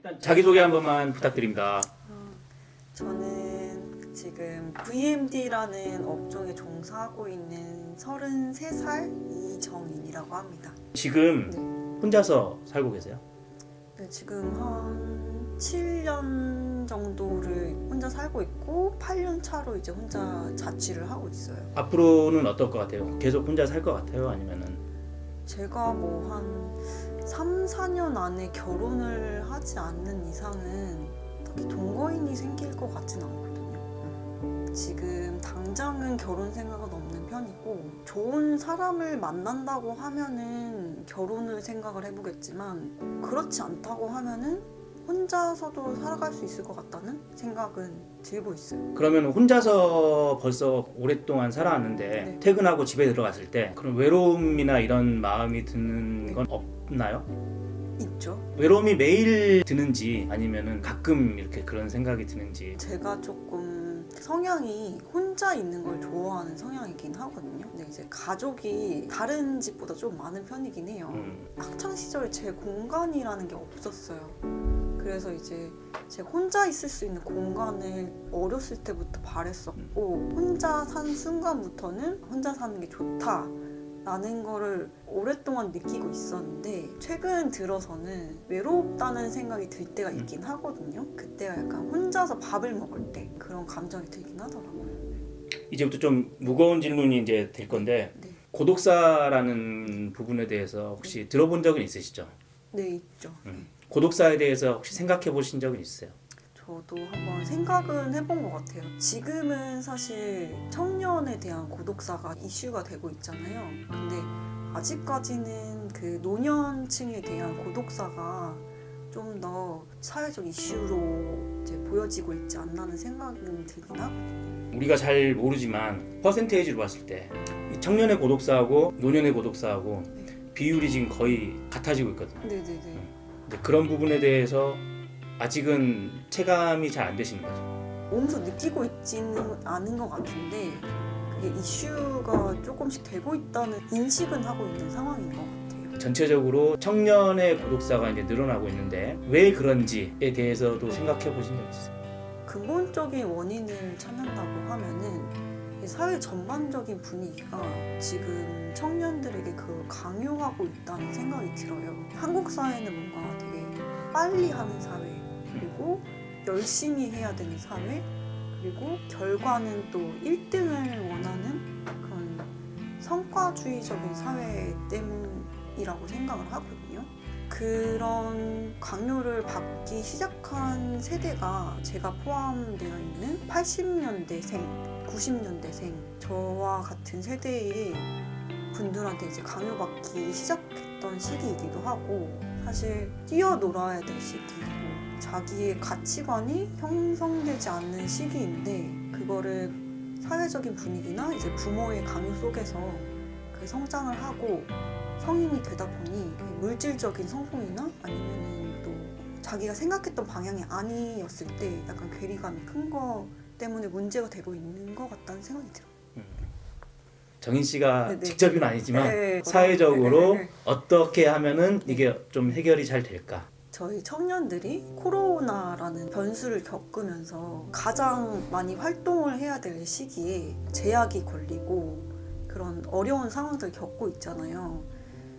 일단 자기소개 한 번만 부탁드립니다. 저는 지금 VMD라는 업종에 종사하고 있는 33살 이정인이라고 합니다. 지금 네. 혼자서 살고 계세요? 네, 지금 한 7년 정도를 혼자 살고 있고 8년 차로 이제 혼자 자취를 하고 있어요. 앞으로는 어떨 것 같아요? 계속 혼자 살 것 같아요? 아니면은 제가 뭐 한 3, 4년 안에 결혼을 하지 않는 이상은 딱히 동거인이 생길 것 같진 않거든요. 지금 당장은 결혼 생각은 없는 편이고 좋은 사람을 만난다고 하면은 결혼을 생각을 해보겠지만 그렇지 않다고 하면은 혼자서도 살아갈 수 있을 것 같다는 생각은 들고 있어요. 그러면 혼자서 벌써 오랫동안 살아왔는데 네. 퇴근하고 집에 들어갔을 때 그런 외로움이나 이런 마음이 드는 건 없나요? 있죠. 외로움이 매일 드는지 아니면은 가끔 이렇게 그런 생각이 드는지. 제가 조금 성향이 혼자 있는 걸 좋아하는 성향이긴 하거든요. 근데 이제 가족이 다른 집보다 좀 많은 편이긴 해요. 학창 시절에 제 공간이라는 게 없었어요. 그래서 이제 제가 혼자 있을 수 있는 공간을 어렸을 때부터 바랬었고 혼자 산 순간부터는 혼자 사는 게 좋다 라는 거를 오랫동안 느끼고 있었는데 최근 들어서는 외롭다는 생각이 들 때가 있긴 하거든요. 그때가 약간 혼자서 밥을 먹을 때 그런 감정이 들긴 하더라고요. 이제부터 좀 무거운 질문이 이제 될 건데 네, 고독사라는 부분에 대해서 혹시 들어본 적은 있으시죠? 네 있죠. 고독사에 대해서 혹시 생각해 보신 적은 있으세요? 저도 한번 생각은 해본 것 같아요. 지금은 사실 청년에 대한 고독사가 이슈가 되고 있잖아요. 근데 아직까지는 그 노년층에 대한 고독사가 좀 더 사회적 이슈로 이제 보여지고 있지 않나는 생각은 들긴 하거든요. 우리가 잘 모르지만 퍼센테이지로 봤을 때 이 청년의 고독사하고 노년의 고독사하고 비율이 지금 거의 같아지고 있거든요. 네네네. 이제 그런 부분에 대해서 아직은 체감이 잘 안 되시는 거죠. 몸소 느끼고 있지는 않은 것 같은데 그게 이슈가 조금씩 되고 있다는 인식은 하고 있는 상황인 것 같아요. 전체적으로 청년의 고독사가 이제 늘어나고 있는데 왜 그런지에 대해서도 생각해 보신 적 있으세요? 근본적인 원인을 찾는다고 하면은 이 사회 전반적인 분위기가 지금 청년들에게 그걸 강요하고 있다는 생각이 들어요. 한국 사회는 뭔가 되게 빨리 하는 사회, 그리고 열심히 해야 되는 사회, 그리고 결과는 또 1등을 원하는 그런 성과주의적인 사회 때문이라고 생각을 하거든요. 그런 강요를 받기 시작한 세대가 제가 포함되어 있는 80년대생, 90년대생 저와 같은 세대의 분들한테 이제 강요받기 시작했던 시기이기도 하고 사실 뛰어놀아야 될 시기이고 자기의 가치관이 형성되지 않는 시기인데 그거를 사회적인 분위기나 이제 부모의 강요 속에서 그 성장을 하고 성인이 되다 보니 물질적인 성공이나 아니면은 또 자기가 생각했던 방향이 아니었을 때 약간 괴리감이 큰 거 때문에 문제가 되고 있는 것 같다는 생각이 들어요. 정인 씨가 네네. 직접은 아니지만 네, 사회적으로 네. 어떻게 하면은 이게 좀 해결이 잘 될까? 저희 청년들이 코로나라는 변수를 겪으면서 가장 많이 활동을 해야 될 시기에 제약이 걸리고 그런 어려운 상황들을 겪고 있잖아요.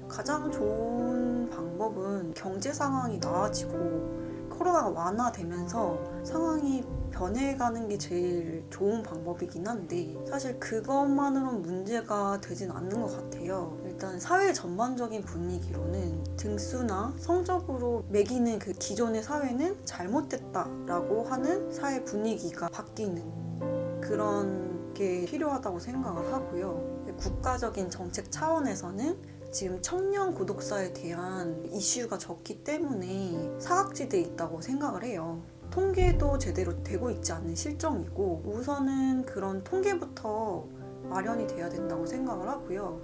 가장 좋은 방법은 경제 상황이 나아지고 코로나가 완화되면서 상황이 변해가는 게 제일 좋은 방법이긴 한데 사실 그것만으로는 문제가 되진 않는 것 같아요. 일단 사회 전반적인 분위기로는 등수나 성적으로 매기는 그 기존의 사회는 잘못됐다라고 하는 사회 분위기가 바뀌는 그런 게 필요하다고 생각을 하고요. 국가적인 정책 차원에서는 지금 청년 고독사에 대한 이슈가 적기 때문에 사각지대에 있다고 생각을 해요. 통계도 제대로 되고 있지 않는 실정이고 우선은 그런 통계부터 마련이 돼야 된다고 생각을 하고요.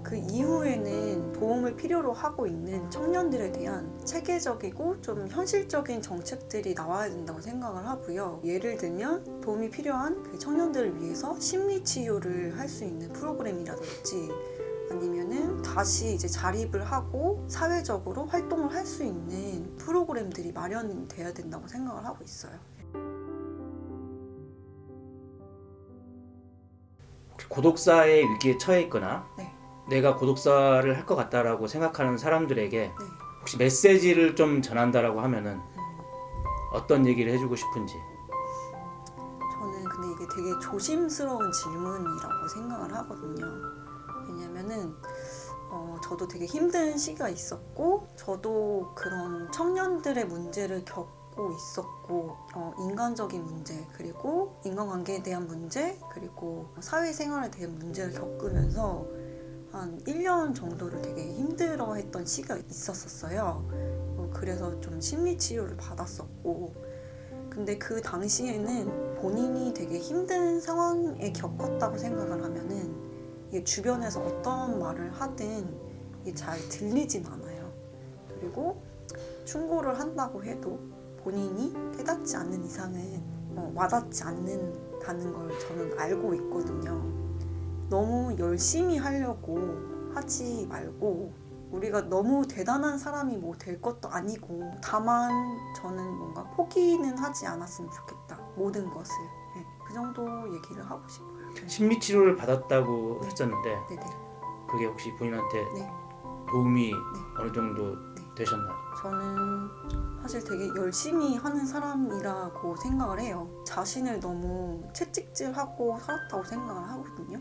그 이후에는 도움을 필요로 하고 있는 청년들에 대한 체계적이고 좀 현실적인 정책들이 나와야 된다고 생각을 하고요. 예를 들면 도움이 필요한 그 청년들을 위해서 심리치유를 할 수 있는 프로그램이라든지 아니면은 다시 이제 자립을 하고 사회적으로 활동을 할 수 있는 프로그램들이 마련돼야 된다고 생각을 하고 있어요. 고독사의 위기에 처해 있거나 네. 내가 고독사를 할 것 같다라고 생각하는 사람들에게 네. 혹시 메시지를 좀 전한다라고 하면은 어떤 얘기를 해주고 싶은지. 저는 근데 이게 되게 조심스러운 질문이라고 생각을 하거든요. 왜냐면은 저도 되게 힘든 시기가 있었고, 저도 그런 청년들의 문제를 겪고 있었고, 인간적인 문제, 그리고 인간관계에 대한 문제, 그리고 사회생활에 대한 문제를 겪으면서 한 1년 정도를 되게 힘들어했던 시기가 있었어요. 그래서 좀 심리치료를 받았었고, 근데 그 당시에는 본인이 되게 힘든 상황에 겪었다고 생각을 하면은 이게 주변에서 어떤 말을 하든 이게 잘 들리진 않아요. 그리고 충고를 한다고 해도 본인이 깨닫지 않는 이상은 와닿지 않는다는 걸 저는 알고 있거든요. 너무 열심히 하려고 하지 말고, 우리가 너무 대단한 사람이 뭐 될 것도 아니고, 다만 저는 뭔가 포기는 하지 않았으면 좋겠다, 모든 것을. 네, 그 정도 얘기를 하고 싶어요. 심리치료를 받았다고 했었는데 네네. 그게 혹시 본인한테 네. 도움이 어느 정도 네. 되셨나요? 저는 사실 되게 열심히 하는 사람이라고 생각을 해요. 자신을 너무 채찍질하고 살았다고 생각을 하거든요.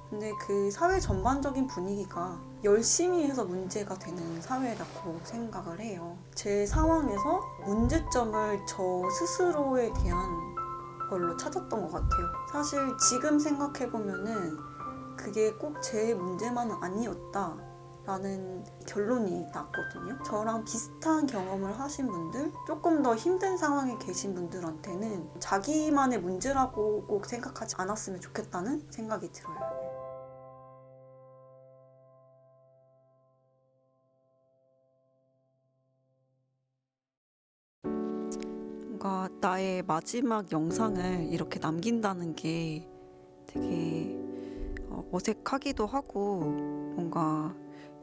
근데 그 사회 전반적인 분위기가 열심히 해서 문제가 되는 사회라고 생각을 해요. 제 상황에서 문제점을 저 스스로에 대한 걸로 찾았던 것 같아요. 사실 지금 생각해보면은 그게 꼭 제 문제만은 아니었다 라는 결론이 났거든요. 저랑 비슷한 경험을 하신 분들, 조금 더 힘든 상황에 계신 분들한테는 자기만의 문제라고 꼭 생각하지 않았으면 좋겠다는 생각이 들어요. 뭔가 나의 마지막 영상을 이렇게 남긴다는 게 되게 어색하기도 하고, 뭔가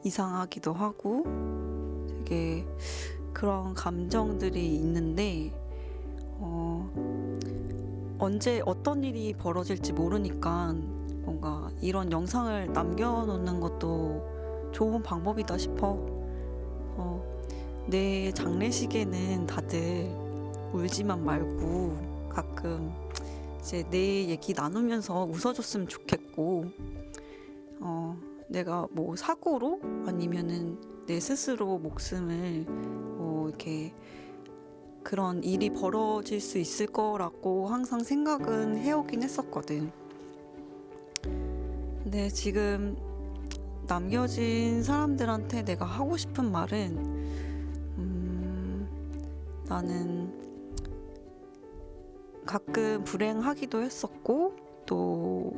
이상하기도 하고, 되게 그런 감정들이 있는데, 언제 어떤 일이 벌어질지 모르니까 뭔가 이런 영상을 남겨놓는 것도 좋은 방법이다 싶어. 내 장례식에는 다들 울지만 말고 가끔 이제 내 얘기 나누면서 웃어줬으면 좋겠고, 내가 뭐 사고로 아니면은 내 스스로 목숨을 이렇게 그런 일이 벌어질 수 있을 거라고 항상 생각은 해오긴 했었거든. 근데 지금 남겨진 사람들한테 내가 하고 싶은 말은, 나는 가끔 불행하기도 했었고, 또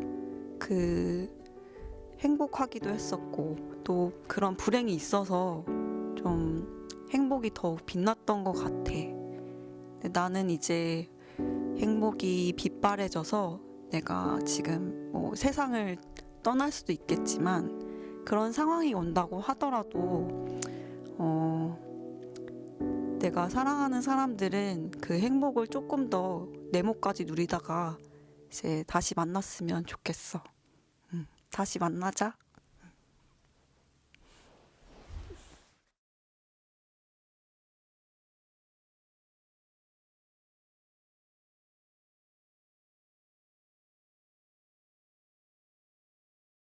행복하기도 했었고, 또 그런 불행이 있어서 좀 행복이 더욱 빛났던 것 같아. 근데 나는 이제 행복이 빛바래져서 내가 지금 뭐 세상을 떠날 수도 있겠지만, 그런 상황이 온다고 하더라도 내가 사랑하는 사람들은 그 행복을 조금 더 내 몫까지 누리다가 이제 다시 만났으면 좋겠어. 다시 만나자.